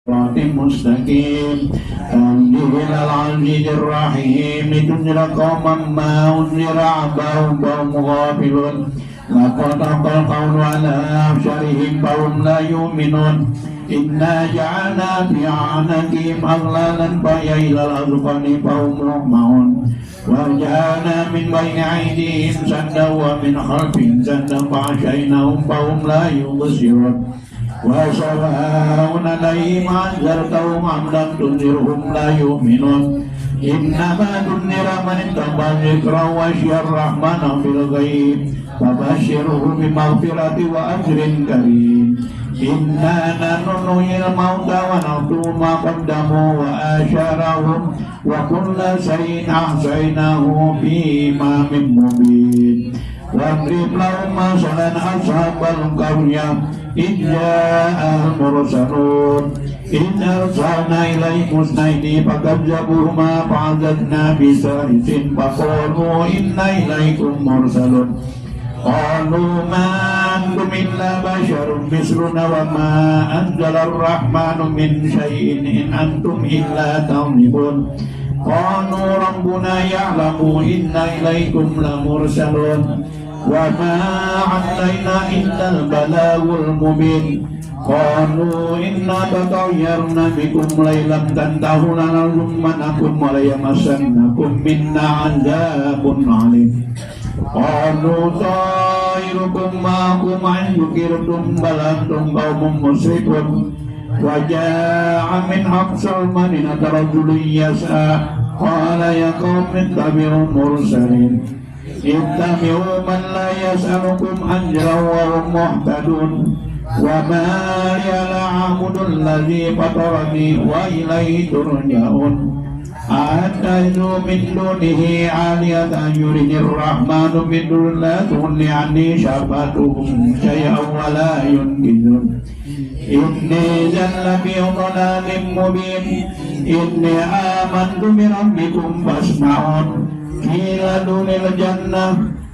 صراط مستقيم تنزيل العزيز الرحيم لتنذر قوما ما أنذر آباؤهم فهم غافلون لقد حق القول على أبصارهم فهم لا يؤمنون إنا جعلنا في أعناقهم أغلالا فهي إلى الأذقان فهم مقمحون وجعلنا من بين أيديهم سدا ومن خلفهم سدا فأغشيناهم فهم لا يبصرون وسواء عليهم أنذرتهم أم لم تنذرهم لا يؤمنون إنما تنذر من اتبع الذكر وخشي الرحمن بالغيب فبشره بمغفرة وأجر كريم إنا نحن نحيي الموتى ونكتب ما قدموا وآثارهم وكل شيء أحصيناه في إمام مبين واضرب لهم مثلا أصحاب القرية إذ جاء المرسلون إذ أرسلنا إليهم اثنين فكذبوهما فعززنا بثالث فقالوا إنا إليكم مرسلون قالوا ما أنتم إلا بشر مثلنا وما أنزل الرحمن من شيء إن أنتم إلا تكذبون قالوا ربنا يعلم إنا إليكم لمرسلون وما علينا إلا البلاغ المبين قالوا إنا تطيرنا بكم لئن لم تنتهوا لنرجمنكم وليمسنكم منا عذاب عليم قالوا طائركم معكم إن ذكرتم بل أنتم قوم مسرفون وجاء من أقصى المدينة رجل يسعى قال يا قوم اتبعوا المرسلين اتبعوا من لا يسألكم أجرا وهم مهتدون وما لا أعبد الذي فطرني وإليه ترجعون أتخذوا من دونه آلهة يريد الرحمن بضر لا تغني عني شفاعتهم شيئا ولا ينقذون إني جل في ضلال مبين إني آمنت بربكم فاسمعون قيل ادخل الجنة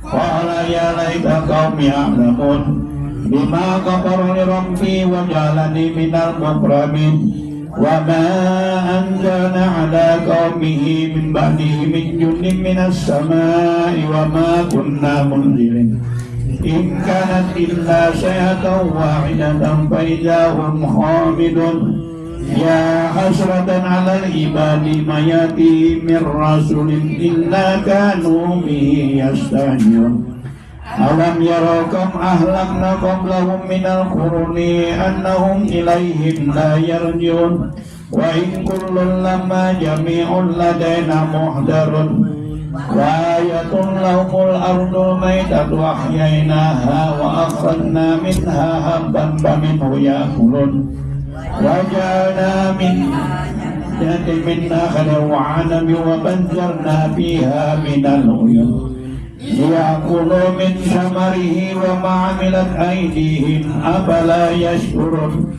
قال يا ليت قومي يعلمون بما غفر لربي وجعلني من المكرمين وما أنزلنا على قومه من بعده من جند من السماء وما كنا منزلين إن كانت إلا صيحة واحدة فإذا هم خامدون يا حسرة على العباد ما يأتيهم من رسول إلا كانوا به يستهزئون ألم يروا كم أهلكنا قبلهم من القرون أنهم إليهم لا يرجعون وإن كل لما جميع لدينا محضر وآية لهم الأرض الميتة أحييناها وأخرجنا منها حبا فمنه يأكلون وجعلنا من نخل وعنب وفجرنا فيها من العيون ليأكلوا من ثمره وما عملت أيديهم أفلا يشكرون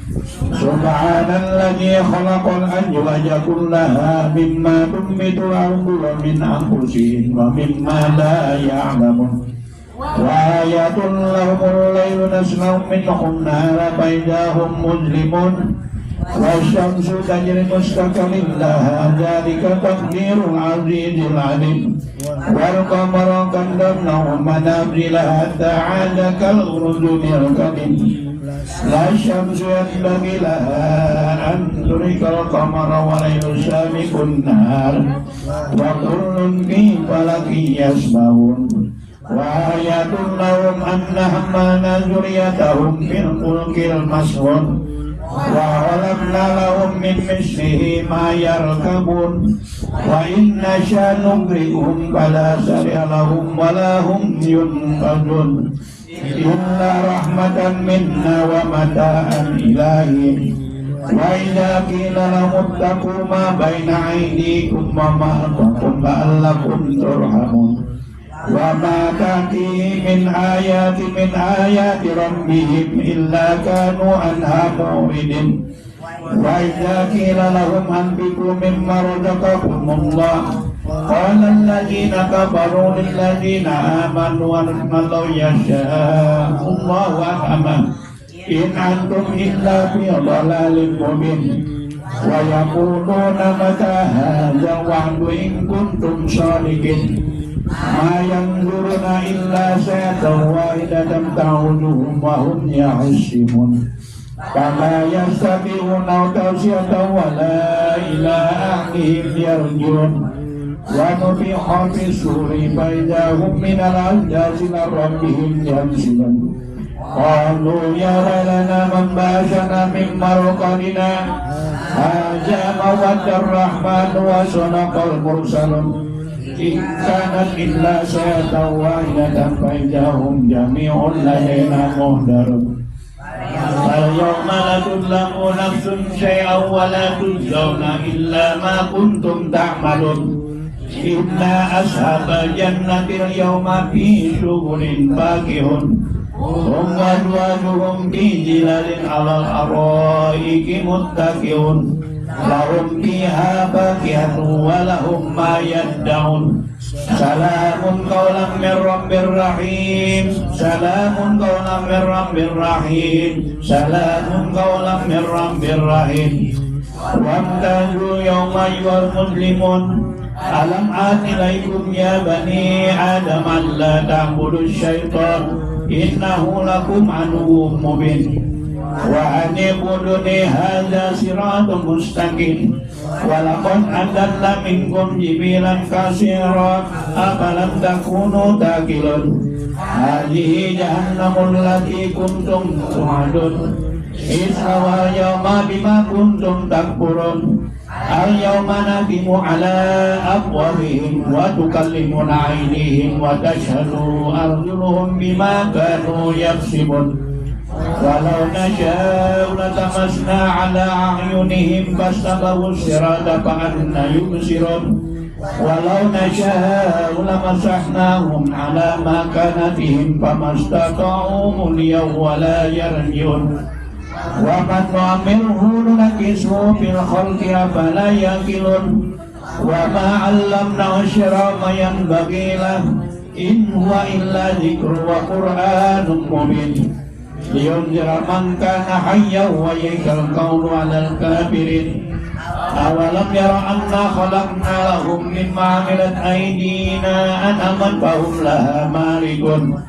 سبحان الذي خلق الأزواج كلها مما تنبت الأرض ومن أنفسهم ومما لا يعلمون وآية لهم الليل نسلخ منه النهار فإذا هم مظلمون والشمس تجري مستقر لها ذلك تقدير العزيز العليم والقمر قدرناه منازل حتى عاد كالأرجل القديم لا الشمس ينبغي لها أن تدرك القمر والليل سابق النهار وكل في فلك يسبحون وآية لهم أن حملنا ذريتهم في الفلك المشحون وخلقنا لهم من مثله ما يركبون وإن نشأ نغرقهم فلا سريع لهم ولا هم ينقذون إلا رحمة منا ومتاعا إلى حين وإذا قيل لهم اتقوا ما بين أيديكم وما خلفكم لعلكم ترحمون وما تأتي من آيات ربهم إلا كانوا عنها معرضين وإذا قيل لهم أنفقوا مما رزقكم الله قال الذين كفروا للذين آمنوا أن لو يشاء الله أنعم إن أنتم إلا في ضلال مبين wa yaquluna mata hadzal wa'du in kuntum shadiqin ma yanzuruna illa sayatan wahidatan ta'uduhum wa hum yahsimun kama yastabi'una tawsiyatan wa la ilaha ahlihim yarjun wa nufiha fi suri fa idza hum min al-ajdathi ila rabbihim yansilun qalu ya waylana man ba'athana min marqadina hadza ma wa'ada ar-rahman wa sadaqal mursalun in kanat illa sayatan wahidatan fa idza hum jami'un ladaina muhdarun al-yawma la tudlamu nafsun syai'an wa la tujzauna illa ma kuntum ta'malun inna ashabal jannati al-yawma fi syughulin fakihun hum wa azwajuhum fi zilalin 'alal araiki muttaqiun lahum fiha fakihatun wa lahum ma yad'un salamun qawlan min rabbir rahim salamun qawlan min rabbir rahim salamun qawlan min rabbir rahim wamtazu yawma ayyuhal muslimun alam atilaikum ya bani adam alla ta'budu syaitan innahu lakum aduwwum mubin wa anibuduni hadza siratun mustaqim walaqad adalla minkum jibilan katsiran afalam takunu taqilun hadhihi jahannamul lati kuntum tu'adun ishawa yawma bima kuntum takfurun al-yawma naqimu ala afwahihim wa tukallimuna aydihim wa tashhadu arjuluhum bima kanu yaksibun walau nasha'u latamasna ala a'yunihim fastabawu sirata fa'anna yubsirun walau nasha'u lamasahnahum ala makanatihim famastata'u mulyaw wa la yarjiun wa man nu'ammirhu nunakisuhu fil khalqi afala yaqilun wa ma 'allamnahu ash-shi'ra ma yanbaghi lahu in huwa illa dzikrun wa qur'anun mubin liyunzira man kana hayyan wa yahiqqal qawlu 'alal kafirin awalam yara anna khalaqna lahum mimma 'amilat aydina an'aman fahum laha malikun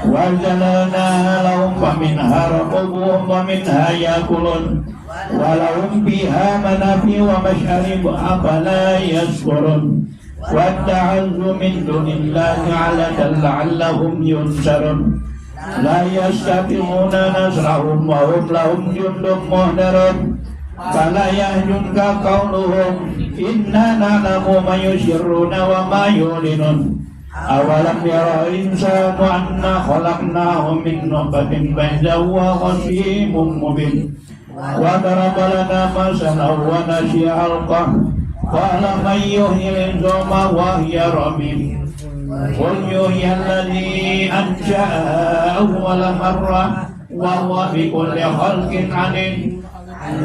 wa jalana lahum faminha raqubuhum wa minha yakulun wa lahum fiha manafi wa mash'arib afala yashkurun watta'azu min dunillahi 'alatan la'allahum yunsarun la yastati'una nasrahum wa hum lahum jundun muhdarun fala yahzunka qawluhum inna na'lamu ma yusirruna wa ma yulinun awalam yara insanu anna khalaqnahu min nutfatin fa huwa khasimun mubin wa daraba lana masalan wa nasiya khalqahu qala man yuhyil 'idhama wa hiya ramim qul yuhyi alladhi ansha'aha awwala marra wa huwa bikulli khalqin 'alim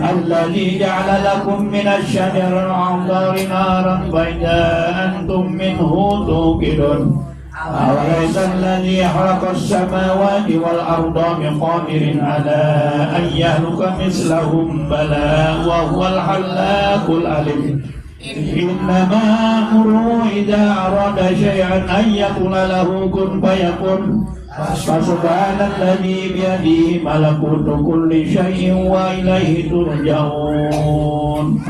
alladhi ja'ala lakum minasy-syajari al-'adhari naran fa idza antum minhu tuqidun awalaysa alladhi khalaqa as-samawati wal arda biqadirin 'ala an yakhluqa mislahum bala wa huwal khallaqul 'alim innama amruhu idza arada syai'an an yaqula lahu kun fayakun fasubhanalladzi biyadihi malakutu kulli syai'in wa ilaihi turja'un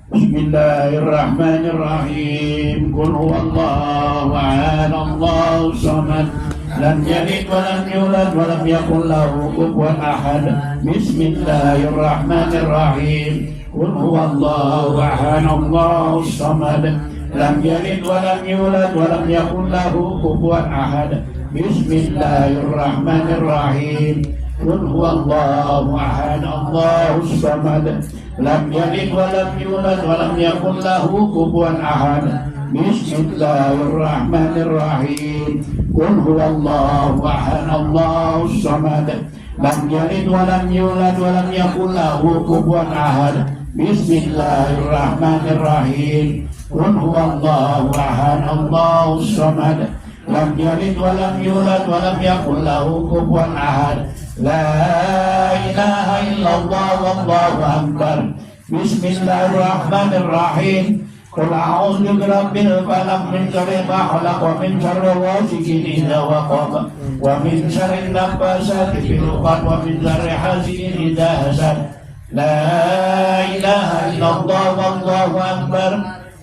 bismillahirrahmanirrahim qul huwallahu ahad Allahus samad lam yalid wa lam yulad wa lam yakul lahu kufuwan ahad bismillahirrahmanirrahim qul huwallahu ahad Allahus samad lam yalid wa lam yulad wa lam yakul lahu kufuwan ahad bismillahirrahmanirrahim qul huwallahu ahad Allahus samad lam yalid wa lam yulad wa lam yakul lahu kufuwan ahad bismillahirrahmanirrahim qul huwallahu ahad Allahus samad lam yalid wa lam yulad wa lam yakul lahu kufuwan ahad bismillahirrahmanirrahim qul huwallahu ahad Allahus samad lam yalid wa lam yulad wa lam yakul lahu kufuwan ahad la ilaha illallah wallahu akbar Bismillahirrahmanirrahim. Qul a'udzu birabbil falaq min syarri ma khalaq wa min syarri ghasiqin idza waqab wa min syarri naffasati fil 'uqad wa min syarri hasidin idza hasad. La ilaha illallah wallahu akbar.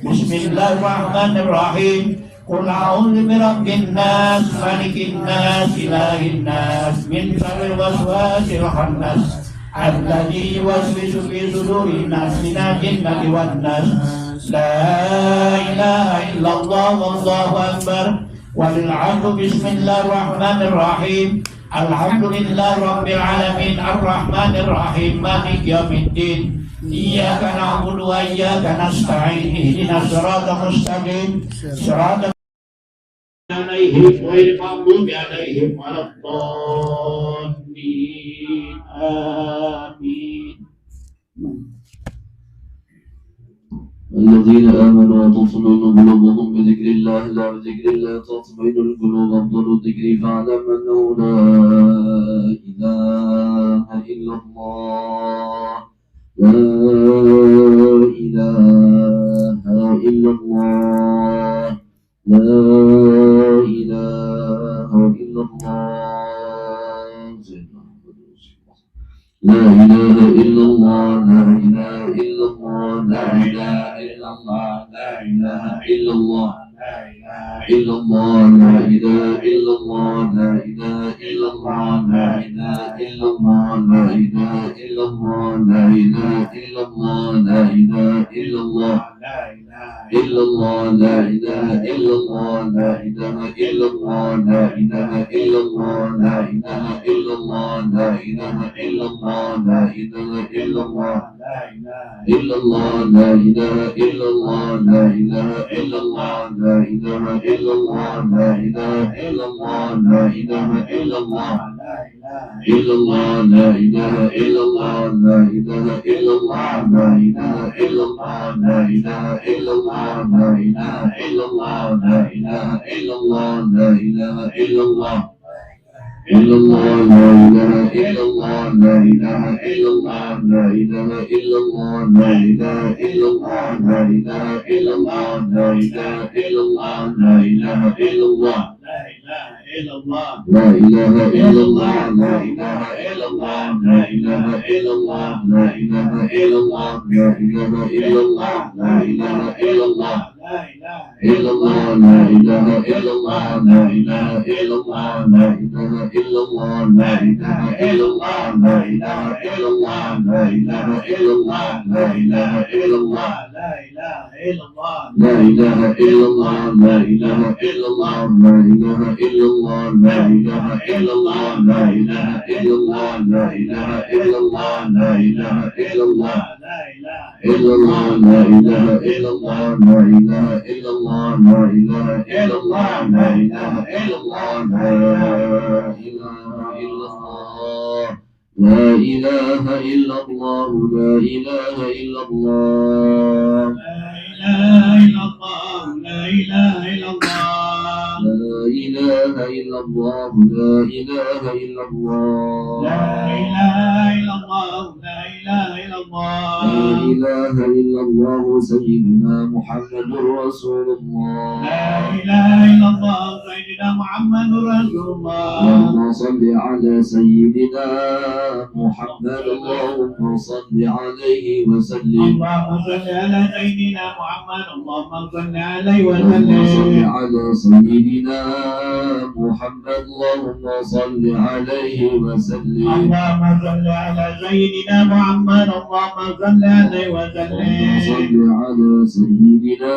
Bismillahirrahmanirrahim. Qul a'udzu birabbin nas malikin nas ilahin nas min syarril waswasil khannas alladzi yuwaswisu fi sudurin nas minal jinnati wan nas. La ilaha illallah wallahu akbar. Walil 'abdu bismillahirrahmanirrahim. Alhamdulillah rabbil alamin arrahmanir rahim maliki yaumiddin. Iyyaka na'budu wa iyyaka nasta'in. Ihdinas siratal mustaqim. Siratal alaihim ghairil maghdubi alaihim waladdallin. Amin. الذين آمنوا وتطمئن قلوبهم بذكر الله لا بذكر الله تطمئن القلوب أفضل الذكر فاعلم أنه لا إله إلا الله لا إله إلا الله لا إله إلا الله لا إله إلا الله لا إله إلا الله لا إله إلا الله لا إله إلا الله لا إله إلا الله لا إله إلا الله لا إله إلا الله لا إله إلا الله لا إله إلا الله لا إله إلا الله لا إله إلا الله إلا الله لا إله إلا الله لا إله إلا الله لا إله إلا الله لا إله إلا الله لا إله إلا الله لا إله إلا الله إلا الله لا إله إلا الله لا إله إلا الله لا إله إلا الله لا إله إلا الله لا إله إلا الله إلا الله لا إله إلا الله لا إله إلا الله لا إله إلا الله لا إله إلا الله لا إله إلا الله لا إله إلا الله لا إله إلا الله إلا الله لا إله إلا الله لا إله إلا الله لا إله إلا الله لا إله إلا الله لا إله إلا الله لا إله إلا الله لا إله إلا الله لا إله إلا الله لا إله إلا الله لا إله إلا الله لا إله إلا الله لا إله إلا الله لا إله إلا الله إلا الله لا إله إلا الله لا إله إلا الله لا إله إلا الله لا إله إلا الله لا إله إلا الله لا إله إلا الله لا إله إلا الله لا إله إلا الله لا إله إلا الله لا إله إلا الله لا إله إلا الله لا إله إلا الله لا إله إلا الله لا إله إلا الله إلا الله لا إله إلا الله لا إله إلا الله لا إله إلا الله لا إله إلا الله لا إله إلا الله لا إله إلا الله لا إله إلا الله لا إله إلا الله لا إله إلا الله لا إله إلا الله لا إله إلا الله لا إله إلا الله لا إله إلا الله سيدنا محمد رسول الله لا إله إلا الله سيدنا محمد رسول الله اللهم صل على سيدنا محمد اللهم صل عليه وسلم اللهم صل على سيدنا محمد اللهم صل عليه وسلم صل على سيدنا محمد اللهم صل عليه وسلم اللهم صل على سيدنا محمد اللهم صل عليه وسلم صل على سيدنا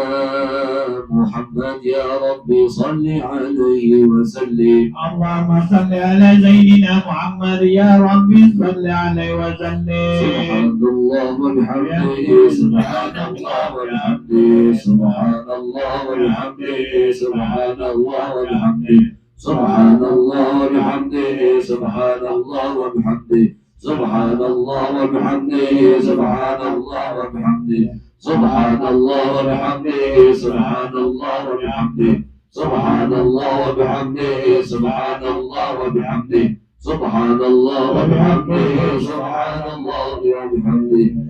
محمد يا ربي صل عليه وسلم اللهم صل على سيدنا محمد يا ربي صل عليه وسلم سبحان الله وبحمده سبحان الله وبحمده سبحان الله وبحمده سبحان الله وبحمده سبحان الله وبحمده سبحان الله وبحمده سبحان الله وبحمده سبحان الله وبحمده سبحان الله وبحمده سبحان الله وبحمده سبحان الله وبحمده سبحان الله وبحمده سبحان الله وبحمده سبحان الله وبحمده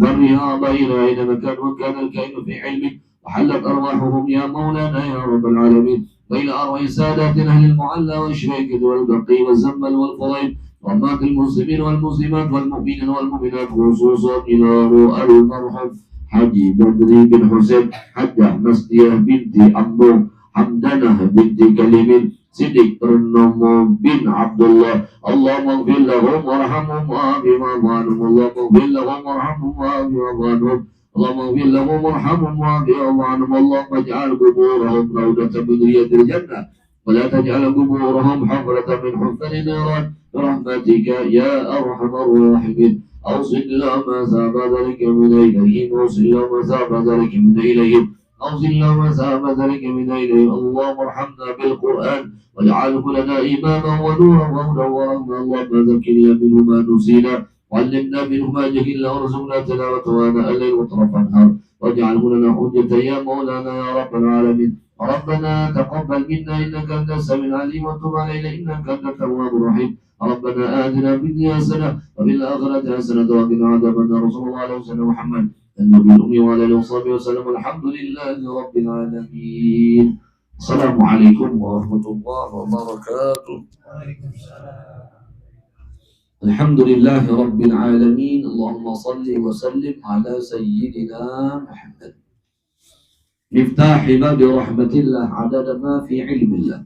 والرياض إلى أينما كان وكان الكائن في علمك وحلت أرواحهم يا مولانا يا رب العالمين وإلى أرواح ساداتنا أهل المعلى والشريكة والبقي والزمل والفضيل وأمات المسلمين والمسلمات والمؤمنين والمؤمنات خصوصا إلى روح المرحوم حجي بدري بن حسين حجة مسدية بنت عمرو حمدانة بنت كليم صديق النمو بن عبد الله اللهم اغفر لهم وارحمهم وعافهم عنهم اللهم اغفر لهم وارحمهم وعافهم عنهم اللهم اغفر لهم وارحمهم وعافهم عنهم اللهم اجعل قبورهم روضة من رياض الجنة ولا تجعل قبورهم حفرة من حفر النيران برحمتك يا أرحم الراحمين أوصل لهم عذاب ذلك من إليهم أوصل لهم عذاب ذلك من إليهم أوصل لهم عذاب ذلك من إليهم اللهم ارحمنا بالقرآن واجعله لنا إماما ونورا وهدى ورحمة اللهم ذكرنا منه ما نسينا وعلمنا منه ما جهلنا وارزقنا تلاوته آناء الليل وطرف النهار واجعله لنا حجة يا مولانا يا رب العالمين ربنا تقبل منا إنك أنت السميع العليم وتب علينا إنك أنت التواب الرحيم ربنا آتنا في الدنيا حسنة وفي الآخرة حسنة وقنا عذاب النار صلى الله عليه وسلم محمد النبي الأمي وعلى آله وصحبه وسلم الحمد لله رب العالمين السلام عليكم ورحمة الله وبركاته الحمد لله رب العالمين اللهم صل وسلم على سيدنا محمد مفتاح باب رحمة الله عدد ما في علم الله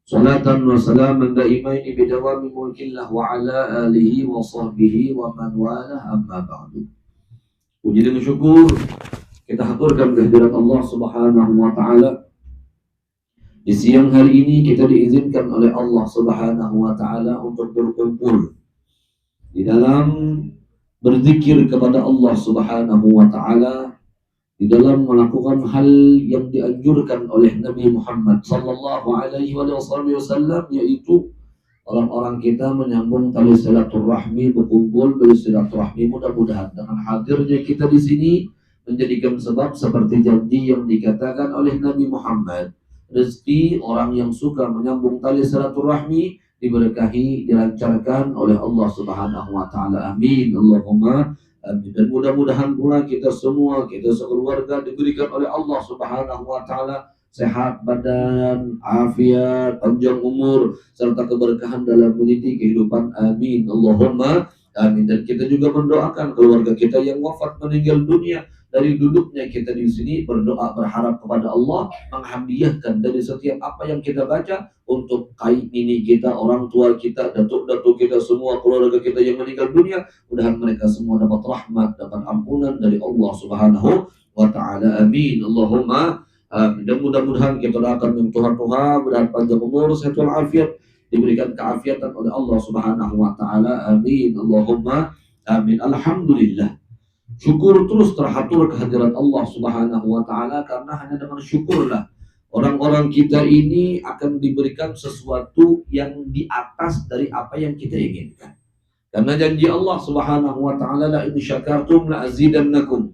صلاة وسلاما دائمين بدوام ملك الله وعلى آله وصحبه ومن والاه أما بعد. Puji dan syukur kita haturkan kehadirat Allah Subhanahu wa taala. Di siang hari ini kita diizinkan oleh Allah Subhanahu wa taala untuk berkumpul di dalam berzikir kepada Allah Subhanahu wa taala, di dalam melakukan hal yang dianjurkan oleh Nabi Muhammad sallallahu alaihi wasallam, yaitu orang-orang kita menyambung tali silaturahmi, berkumpul bersilaturahmi. Mudah-mudahan dengan hadirnya kita di sini menjadikan sebab seperti janji yang dikatakan oleh Nabi Muhammad, rezeki orang yang suka menyambung tali silaturahmi diberkahi, dilancarkan oleh Allah Subhanahu wa taala. Amin Allahumma amin. Dan mudah-mudahan pula kita semua, kita sekeluarga diberikan oleh Allah Subhanahu wa taala sehat badan, afiat, panjang umur, serta keberkahan dalam meniti kehidupan. Amin Allahumma amin. Dan kita juga mendoakan keluarga kita yang wafat meninggal dunia. Dari duduknya kita di sini berdoa, berharap kepada Allah menghadiahkan dari setiap apa yang kita baca untuk kain ini kita, orang tua kita, datuk-datuk kita semua, keluarga kita yang meninggal dunia. Mudah-mudahan mereka semua dapat rahmat, dapat ampunan dari Allah Subhanahu wa taala. Amin Allahumma amin. Dan mudah-mudahan kita doakan dengan Tuhan mudah panjang umur, sehat walafiat, diberikan keafiatan oleh Allah Subhanahu wa taala. Amin Allahumma amin. Alhamdulillah. Syukur terus terhatur kehadiran Allah Subhanahu wa taala, karena hanya dengan syukurlah orang-orang kita ini akan diberikan sesuatu yang di atas dari apa yang kita inginkan. Karena janji Allah Subhanahu wa taala, la in syakartum la azidannakum.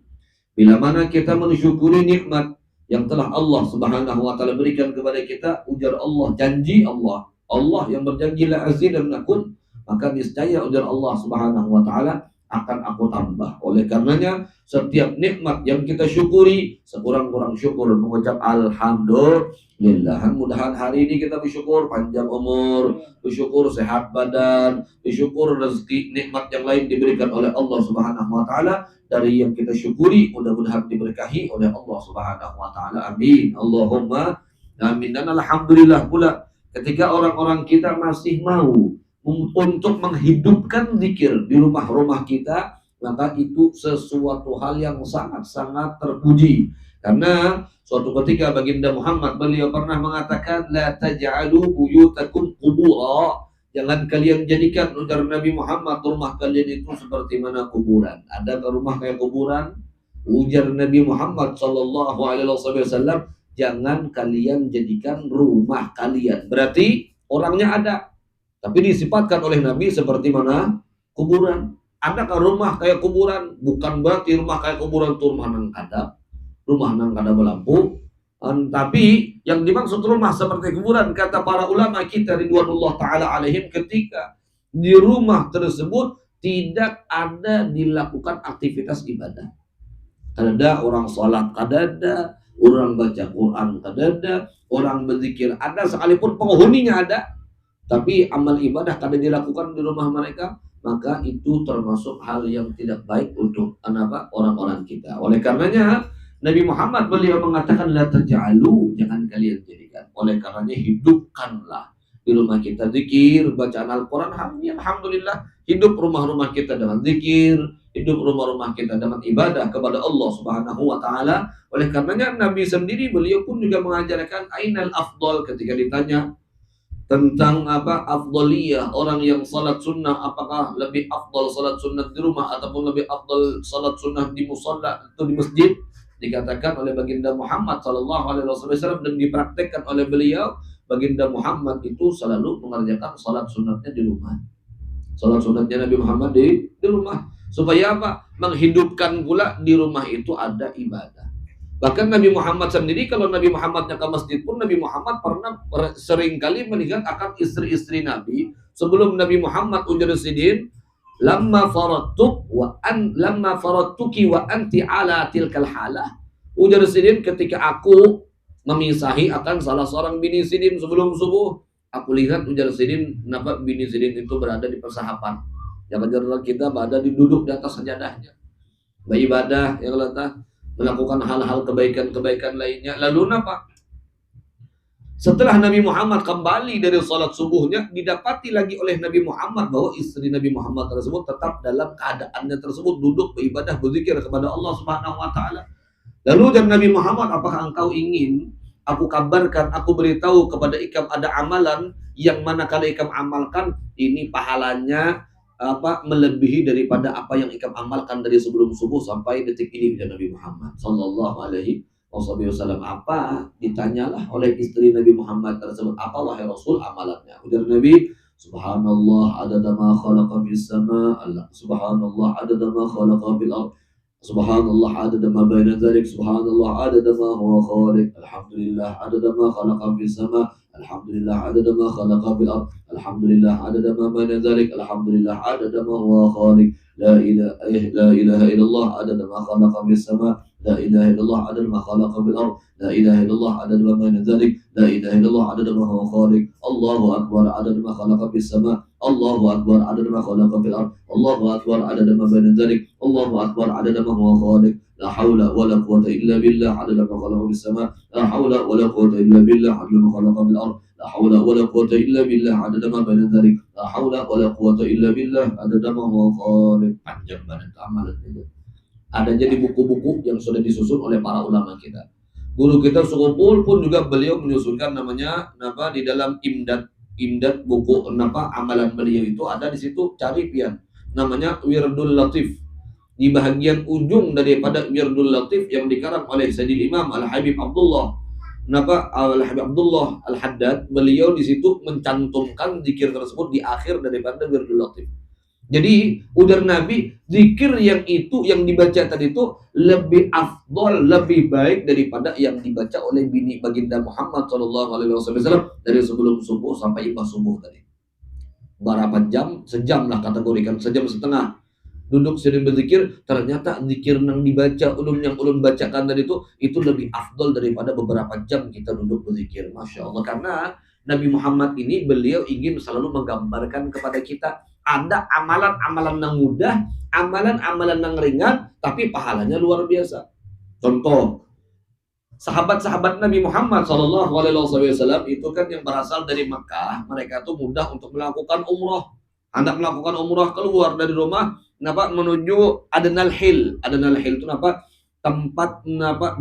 Bila mana kita mensyukuri nikmat yang telah Allah Subhanahu wa taala berikan kepada kita, ujar Allah, janji Allah, Allah yang berjanji la azidannakum, maka niscaya ujar Allah Subhanahu wa taala akan aku tambah. Oleh karenanya setiap nikmat yang kita syukuri, sekurang-kurang syukur mengucap alhamdulillah. Mudah-mudahan hari ini kita bersyukur panjang umur, bersyukur sehat badan, bersyukur rezeki nikmat yang lain diberikan oleh Allah Subhanahu wa taala. Dari yang kita syukuri mudah-mudahan diberkahi oleh Allah Subhanahu wa taala. Amin Allahumma amin. Dan alhamdulillah pula ketika orang-orang kita masih mau untuk menghidupkan zikir di rumah-rumah kita, maka itu sesuatu hal yang sangat-sangat terpuji. Karena suatu ketika baginda Muhammad, beliau pernah mengatakan, la taj'alu buyutakum qubura. Jangan kalian jadikan, ujar Nabi Muhammad, rumah kalian itu seperti mana kuburan. Adakah rumah kayak kuburan? Ujar Nabi Muhammad sallallahu alaihi wasallam, jangan kalian jadikan rumah kalian. Berarti orangnya ada, tapi disifatkan oleh Nabi seperti mana? Kuburan. Adakah rumah kayak kuburan? Bukan berarti rumah kayak kuburan itu rumah nang kada belampu. Tapi yang dimaksud rumah seperti kuburan, kata para ulama kita ridwanullah ta'ala alaihim, ketika di rumah tersebut tidak ada dilakukan aktivitas ibadah. Kadada orang sholat, kadada orang baca Quran, kadada orang berzikir, ada sekalipun penghuninya ada, tapi amal ibadah kada dilakukan di rumah mereka, maka itu termasuk hal yang tidak baik untuk orang-orang kita. Oleh karenanya Nabi Muhammad beliau mengatakan la taj'alu, jangan kalian jadikan. Oleh karenanya hidupkanlah di rumah kita zikir, bacaan Al-Quran. Alhamdulillah, hidup rumah-rumah kita dengan zikir, hidup rumah-rumah kita dengan ibadah kepada Allah Subhanahu wa taala. Oleh karenanya Nabi sendiri beliau pun juga mengajarkan ainal afdal ketika ditanya tentang afdaliyah orang yang salat sunnah, apakah lebih afdal salat sunnah di rumah ataupun lebih afdal salat sunnah di musalla atau di masjid, dikatakan oleh baginda Muhammad sallallahu alaihi wasallam dan dipraktekkan oleh beliau, baginda Muhammad itu selalu mengerjakan salat sunnahnya di rumah. Salat sunnahnya Nabi Muhammad di rumah, supaya apa? Menghidupkan pula di rumah itu ada ibadah. Bahkan Nabi Muhammad sendiri, kalau Nabi Muhammadnya ke masjid pun, Nabi Muhammad pernah seringkali melihat akan istri-istri Nabi. Sebelum Nabi Muhammad ujar sidin, lamma faradtuki wa anti ala tilkal halah. Ujar sidin, ketika aku memisahi akan salah seorang bini sidin sebelum subuh, aku lihat ujar sidin, kenapa bini sidin itu berada di persahapan. Jangan kita berada duduk di atas sajadahnya, beribadah yang letak, melakukan hal-hal kebaikan-kebaikan lainnya. Lalu apa? Setelah Nabi Muhammad kembali dari salat subuhnya, didapati lagi oleh Nabi Muhammad bahwa istri Nabi Muhammad tersebut tetap dalam keadaannya tersebut, duduk beribadah, berzikir kepada Allah Subhanahu wa taala. Lalu dan Nabi Muhammad, apakah engkau ingin aku kabarkan, aku beritahu kepada ikam ada amalan yang manakala ikam amalkan, ini pahalanya melebihi daripada apa yang ikam amalkan dari sebelum subuh sampai detik ini, dari Nabi Muhammad sallallahu alaihi wasallam. Apa? Ditanyalah oleh istri Nabi Muhammad tersebut, apa wahai Rasul amalannya? Ujar Nabi, subhanallah adada ma khalaqa bis sama, subhanallah adada ma khalaqa bil ard, subhanallah adada ma baina dzalik, subhanallah adada ma huwa khaliq, alhamdulillah adada ma khalaqa bis sama, alhamdulillah adada ma khalaqa bil ard, alhamdulillah adada ma baina dzalik, alhamdulillah adada ma huwa khaliq, la ilaha illallah adada ma khalaqa bis sama, la ilaha illallah adada ma khalaqa bil ard, la ilaha illallah adada ma baina dzalik, la ilaha illallah adada ma huwa khaliq, Allahu akbar adada ma khalaqa bis sama, Allahu akbar adada ma khalaqa bil ard, Allahu akbar adada ma baina dzalik, Allahu akbar adada ma huwa khaliq, la haula wala quwwata illa billah adada ma khalaqa bis sama, la haula wala quwwata illa billah adada ma khalaqa bil ard, la haula wala quwwata illa billah adada ma baina dzalik, la haula wala quwwata illa billah adada ma huwa khaliq. Panjang banget amalan itu. Ada jadi buku-buku yang sudah disusun oleh para ulama kita. Guru kita Sukupul pun juga beliau menyusunkan namanya di dalam imdad buku amalan beliau itu ada di situ, cari pian namanya Wirdul Latif. Di bahagian ujung daripada Wirdul Latif yang dikarang oleh Sayyidil Imam Al-Habib Abdullah Al-Habib Abdullah Al-Haddad, beliau di situ mencantumkan zikir tersebut di akhir daripada Wirdul Latif. Jadi ujar Nabi, zikir yang itu yang dibaca tadi itu lebih afdol, lebih baik daripada yang dibaca oleh bini baginda Muhammad sallallahu alaihi wasallam dari sebelum subuh sampai ibas subuh tadi. Berapa jam? Sejam lah kategorikan, sejam setengah. Duduk sering berzikir, ternyata zikir yang dibaca yang ulun bacakan tadi itu lebih afdol daripada beberapa jam kita duduk berzikir. Masya Allah, karena Nabi Muhammad ini beliau ingin selalu menggambarkan kepada kita ada amalan-amalan yang mudah, amalan-amalan yang ringan, tapi pahalanya luar biasa. Contoh, sahabat-sahabat Nabi Muhammad SAW itu kan yang berasal dari Mekah, mereka tuh mudah untuk melakukan umroh. Hendak melakukan umroh keluar dari rumah, menuju Adnal Hil. Adnal Hil itu tempat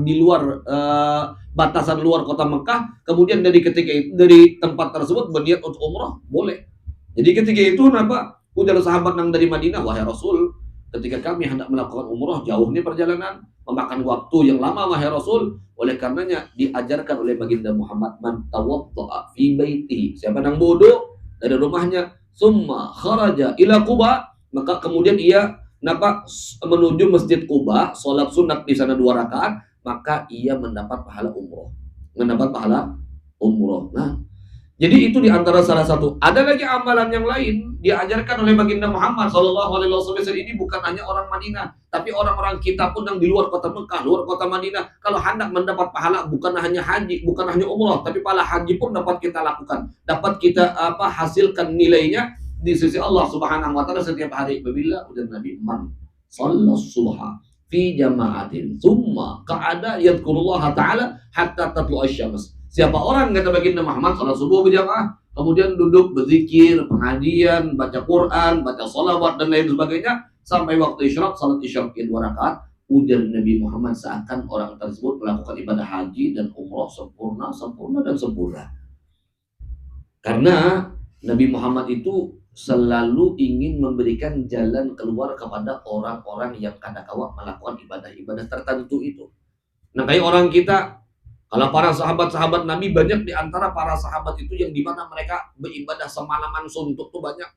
di luar batasan luar kota Mekah. Kemudian dari tempat tersebut berniat untuk umroh, boleh. Jadi ketika itu ujar sahabat yang dari Madinah, wahai Rasul, ketika kami hendak melakukan umroh, jauh nih perjalanan, memakan waktu yang lama wahai Rasul. Oleh karenanya diajarkan oleh baginda Muhammad, man tawadda'a fi baiti, siapa yang bodoh dari rumahnya, summa kharaja ila Quba, maka kemudian ia menuju Masjid Quba, sholat sunat di sana 2 rakaat, maka ia mendapat pahala umroh. Nah, Jadi itu diantara salah satu. Ada lagi amalan yang lain diajarkan oleh baginda Muhammad SAW. Ini bukan hanya orang Madinah, tapi orang-orang kita pun yang di luar kota Mekah, luar kota Madinah. Kalau hendak mendapat pahala, bukan hanya haji, bukan hanya umrah, tapi pahala haji pun dapat kita lakukan, dapat kita hasilkan nilainya di sisi Allah Subhanahu Wa Taala setiap hari. Bila udah Nabi man sallallahu subha fi jama'atin, thumma qa'ada yadhkurullah Ta'ala hatta tatlu'a syams. Siapa orang kata baginda Muhammad salat subuh berjamaah, kemudian duduk berzikir, pengajian, baca Quran, baca salawat dan lain sebagainya sampai waktu isyraq, salat isyraq 2 rakaat, ujar Nabi Muhammad seakan orang tersebut melakukan ibadah haji dan umrah sempurna dan sempurna. Karena Nabi Muhammad itu selalu ingin memberikan jalan keluar kepada orang-orang yang kadang-kala melakukan ibadah-ibadah tertentu itu. Nah, kayak orang kita, kalau para sahabat-sahabat Nabi, banyak di antara para sahabat itu yang dimana mereka beribadah semalaman suntuk tuh banyak.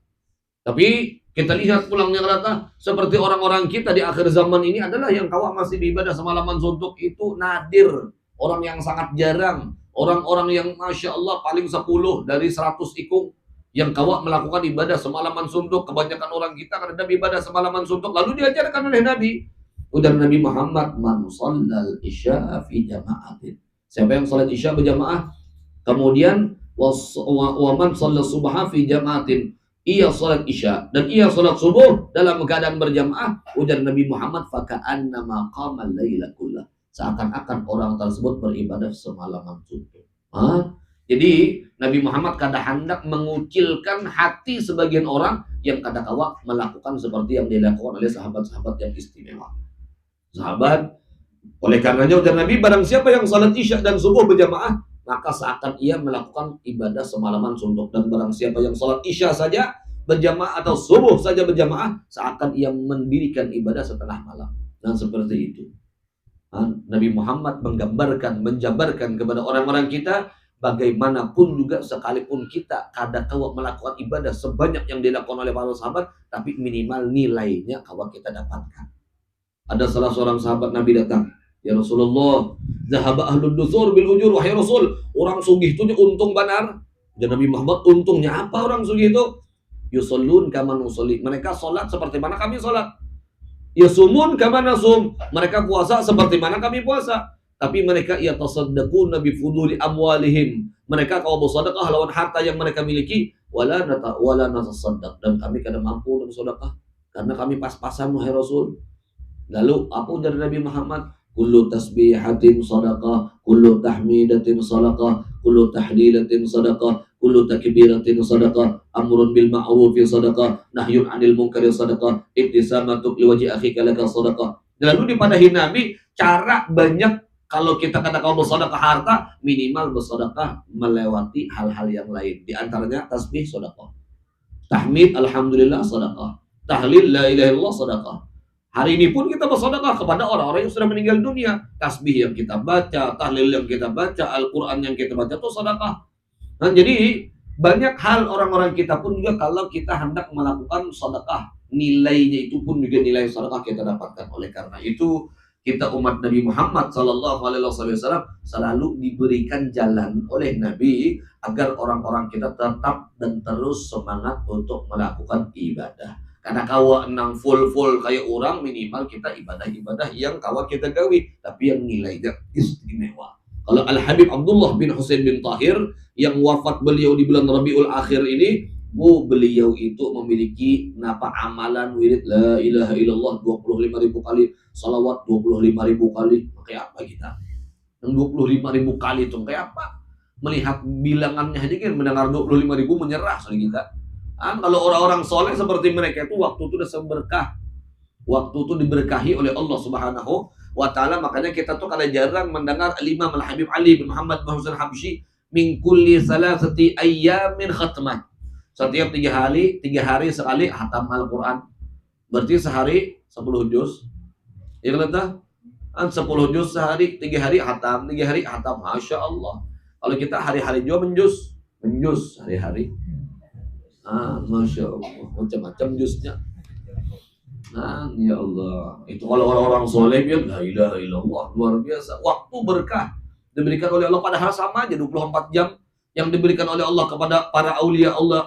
Tapi kita lihat pulangnya rata, seperti orang-orang kita di akhir zaman ini adalah yang kawak masih beribadah semalaman suntuk itu nadir. Orang yang sangat jarang. Orang-orang yang Masya Allah paling 10 dari 100 ikung yang kawak melakukan ibadah semalaman suntuk. Kebanyakan orang kita karena ibadah semalaman suntuk. Lalu diajarkan oleh Nabi. Udah Nabi Muhammad, man shallal isya'a fi jama'atin. Siapa yang salat isya berjamaah, kemudian wa man shalla subha fi jama'atin, ia salat isya dan ia salat subuh dalam keadaan berjamaah, ujar Nabi Muhammad, faka'annama qama al-laila kullah, seakan-akan orang tersebut beribadah semalaman suntuk. Jadi Nabi Muhammad kadang hendak mengucilkan hati sebagian orang yang kadang-kala melakukan seperti yang dilakukan oleh sahabat-sahabat yang istimewa. Sahabat, oleh karenanya ujar Nabi, barang siapa yang salat isya dan subuh berjamaah, maka seakan ia melakukan ibadah semalaman suntuk. Dan barang siapa yang salat isya saja berjamaah atau subuh saja berjamaah, seakan ia mendirikan ibadah setengah malam. Dan seperti itu Nabi Muhammad menggambarkan, menjabarkan kepada orang-orang kita, bagaimanapun juga sekalipun kita kadang-kala melakukan ibadah sebanyak yang dilakukan oleh para sahabat, tapi minimal nilainya kalau kita dapatkan. Ada salah seorang sahabat Nabi datang, ya Rasulullah, zahaba ahlud dusur bil ujur, wahai Rasul, orang sugih itu untung benar. Dan Nabi Muhammad, untungnya apa orang sugih itu? Yusallun kama nusalli, mereka salat seperti mana kami salat. Yasumun kama nasum, mereka puasa seperti mana kami puasa. Tapi mereka yatasaddaquna bi fuduli amwalihim, mereka kalau bersedekah lawan harta yang mereka miliki, wala natasaddaq, dan kami kada mampu untuk sedekah karena kami pas-pasan wahai Rasul. Lalu apa dari Nabi Muhammad? Kullu tasbihatin sadaqah, kullu tahmidatin sadaqah, kullu tahlilatin sadaqah, kullu takbiratin sadaqah, amrun bil ma'rufi sadaqah, nahyun 'anil munkari sadaqah, ibtisamatu liwajhi akhika laka sadaqah. Lalu dipadahi Nabi cara banyak kalau kita katakan bersedekah harta, minimal bersedekah melewati hal-hal yang lain. Di antaranya tasbih sedekah, tahmid alhamdulillah sedekah, tahlil la ilaha illallah sedekah. Hari ini pun kita bersedekah kepada orang-orang yang sudah meninggal dunia. Tasbih yang kita baca, tahlil yang kita baca, Al-Quran yang kita baca itu sedekah. Nah, jadi banyak hal orang-orang kita pun juga kalau kita hendak melakukan sedekah, nilainya itu pun juga nilai sedekah kita dapatkan. Oleh karena itu kita umat Nabi Muhammad SAW selalu diberikan jalan oleh Nabi agar orang-orang kita tetap dan terus semangat untuk melakukan ibadah. Karena kawa nang full kayak orang, minimal kita ibadah-ibadah yang kawa kita gawi, tapi yang nilainya istimewa. Kalau Al-Habib Abdullah bin Husain bin Tahir yang wafat beliau di bulan Rabiul Akhir ini, beliau itu memiliki amalan wirid la ilaha illallah 25.000 kali, salawat 25.000 kali. Kayak apa kita? Yang 25.000 kali itu kayak apa? Melihat bilangannya aja kan mendengar 25.000 menyerah soalnya kita. Kalau orang-orang soleh seperti mereka itu waktu itu udah berkah, waktu itu diberkahi oleh Allah Subhanahu wa Ta'ala. Makanya kita tuh kalau jarang mendengar Imam Al-Habib Ali bin Muhammad bin Husain Habsyi min kulli salasati ayyamin khatmah. Setiap 3 hari sekali hatam Al-Quran. Berarti sehari 10 juz. Ya kan? 10 juz sehari, 3 hari hatam, 3 hari hatam. Masya Allah. Kalau kita hari-hari juga menjuz hari-hari. Masya Allah, macam-macam jusnya. Ya Allah, itu kalau orang-orang soleh biar la ilaha illallah, luar biasa. Waktu berkah diberikan oleh Allah, padahal sama aja 24 jam. yang diberikan oleh Allah kepada para aulia Allah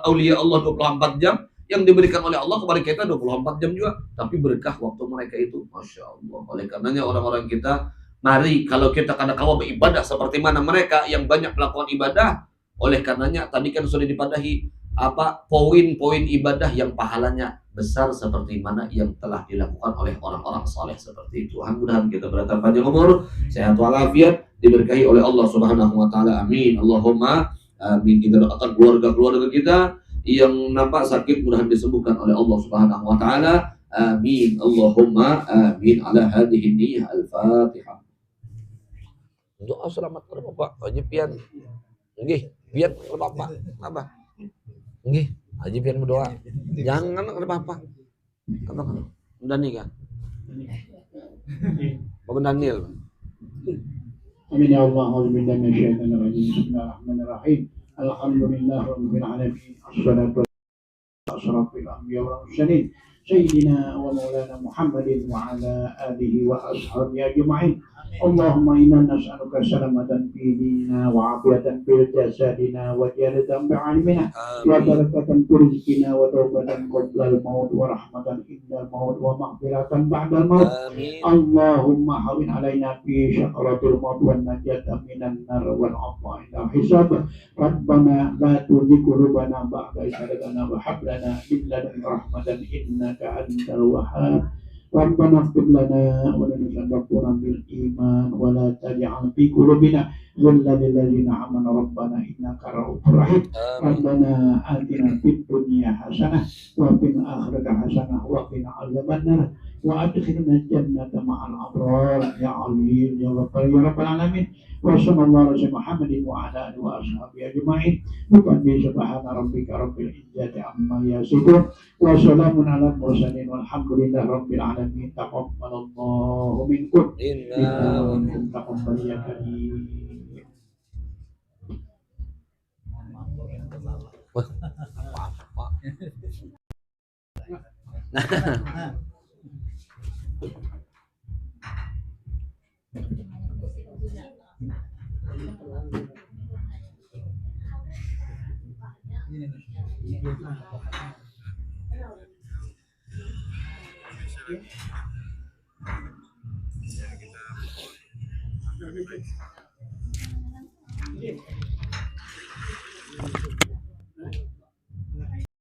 24 jam, yang diberikan oleh Allah kepada kita 24 jam juga, tapi berkah waktu mereka itu, Masya Allah. Oleh karenanya orang-orang kita, mari kalau kita kadang-kala beribadah seperti mana mereka yang banyak melakukan ibadah. Oleh karenanya tadi kan sudah dipadahi poin-poin ibadah yang pahalanya besar seperti mana yang telah dilakukan oleh orang-orang saleh seperti itu. Mudah-mudahan kita berdatang panjang umur, sehat walafiat, diberkahi oleh Allah Subhanahu wa taala. Amin. Allahumma amin. Kita doakan keluarga-keluarga kita yang nampak sakit mudah disembuhkan oleh Allah Subhanahu wa taala. Amin. Allahumma amin ala hadhihi niyyah al-Fatihah. Doa selamat kepada Bapak Haji Pian. Nggih, Pian kepada Bapak. Apa? Nggih, Haji Pian berdoa. Jangan kepada Bapak. Apa kan? Dani kan? Bapak Daniel. Amin ya Allah. Auzubillahi minasyaitonir rajim. Bismillahirrahmanirrahim. Alhamdulillah rabbil alamin. Assalatu asrafil anbiya wal mursalin. Sayyidina wa maulana Muhammadin wa ala alihi wa ashabihi ajma'in. Allahumma inna nas'aluka salamatan fi dinina wa afiyatan fil jasadina wa ziyadatan fi ilmina wa barakatan fi rizqina wa tawbatan qabla al-maut wa rahmatan inda al-maut wa maghfiratan ba'da al-maut. Allahumma hawin alaina fi syaqaratil maut wa najata minan nar wal 'afwa inda hisab. Rabbana la tuzigh qulubana ba'da idh hadaytana wa hab lana min ladunka rahmatan innaka antal wahhab. Rabbana ighfir lana wa lana dzunubana bil iman wa la taj'al fi qulubina ghillan lil ladzina amanu rabbana innaka ra'ufur rahim. Rabbana atina fid dunya hasanah wa fil akhirati hasanah wa qina adzabannar wa adkhilna jannata ma'al abrar ya alim ya rabbal alamin. Wa sallallahu alaihi Muhammadin wa ala alihi wa ashabihi ajma'in. Subhana subhana rabbika rabbil izzati amma yasifun wa salamun alal mursalin walhamdulillahi rabbil alamin. Taqabbalallahu minkum innahu wa minkum taqabbal ya karim. Ya kita